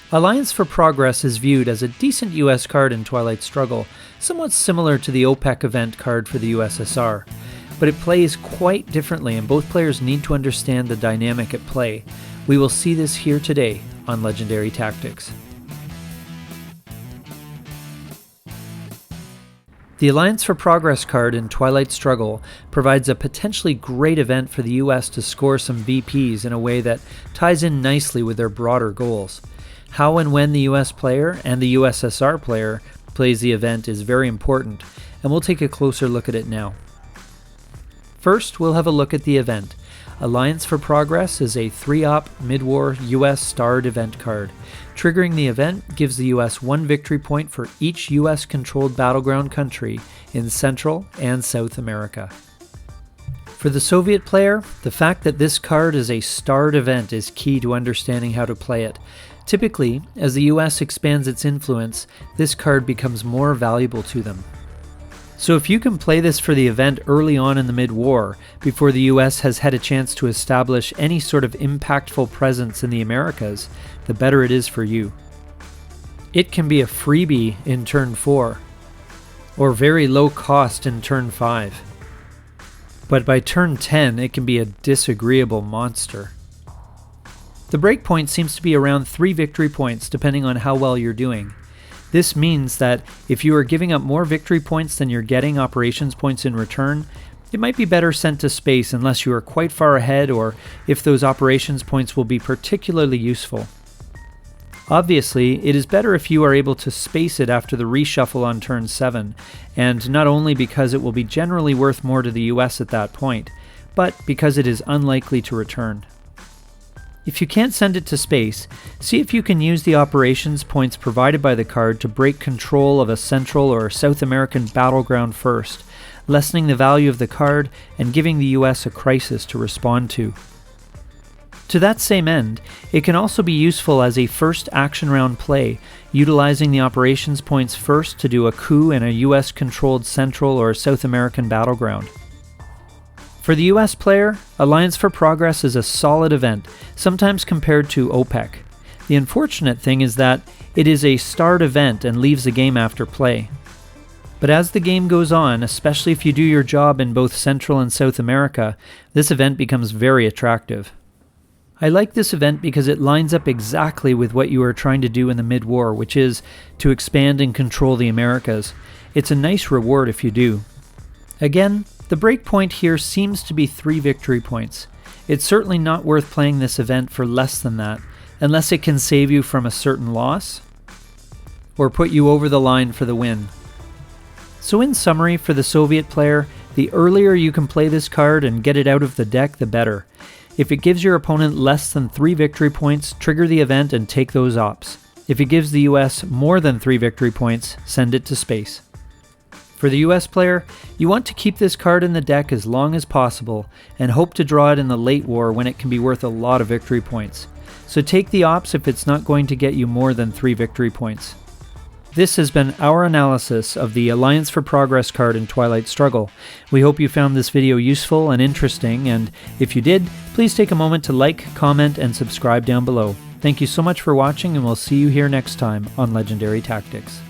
Alliance for Progress is viewed as a decent US card in Twilight Struggle, somewhat similar to the OPEC event card for the USSR. But it plays quite differently, and both players need to understand the dynamic at play. We will see this here today on Legendary Tactics. The Alliance for Progress card in Twilight Struggle provides a potentially great event for the US to score some VPs in a way that ties in nicely with their broader goals. How and when the US player and the USSR player plays the event is very important, and we'll take a closer look at it now. First, we'll have a look at the event. Alliance for Progress is a 3-op mid-war US starred event card. Triggering the event gives the US 1 victory point for each US-controlled battleground country in Central and South America. For the Soviet player, the fact that this card is a starred event is key to understanding how to play it. Typically, as the US expands its influence, this card becomes more valuable to them. So if you can play this for the event early on in the mid-war, before the US has had a chance to establish any sort of impactful presence in the Americas, the better it is for you. It can be a freebie in turn 4, or very low cost in turn 5. But by turn 10, it can be a disagreeable monster. The breakpoint seems to be around 3 victory points depending on how well you're doing. This means that if you are giving up more victory points than you're getting operations points in return, it might be better sent to space unless you are quite far ahead or if those operations points will be particularly useful. Obviously, it is better if you are able to space it after the reshuffle on turn 7, and not only because it will be generally worth more to the US at that point, but because it is unlikely to return. If you can't send it to space, see if you can use the operations points provided by the card to break control of a Central or South American battleground first, lessening the value of the card and giving the US a crisis to respond to. To that same end, it can also be useful as a first action round play, utilizing the operations points first to do a coup in a US-controlled Central or South American battleground. For the US player, Alliance for Progress is a solid event, sometimes compared to OPEC. The unfortunate thing is that it is a starred event and leaves the game after play. But as the game goes on, especially if you do your job in both Central and South America, this event becomes very attractive. I like this event because it lines up exactly with what you are trying to do in the mid-war, which is to expand and control the Americas. It's a nice reward if you do. Again, the breakpoint here seems to be 3 victory points. It's certainly not worth playing this event for less than that, unless it can save you from a certain loss, or put you over the line for the win. So in summary, for the Soviet player, the earlier you can play this card and get it out of the deck, the better. If it gives your opponent less than 3 victory points, trigger the event and take those ops. If it gives the US more than 3 victory points, send it to space. For the US player, you want to keep this card in the deck as long as possible and hope to draw it in the late war when it can be worth a lot of victory points. So take the ops if it's not going to get you more than 3 victory points. This has been our analysis of the Alliance for Progress card in Twilight Struggle. We hope you found this video useful and interesting, and if you did, please take a moment to like, comment, and subscribe down below. Thank you so much for watching, and we'll see you here next time on Legendary Tactics.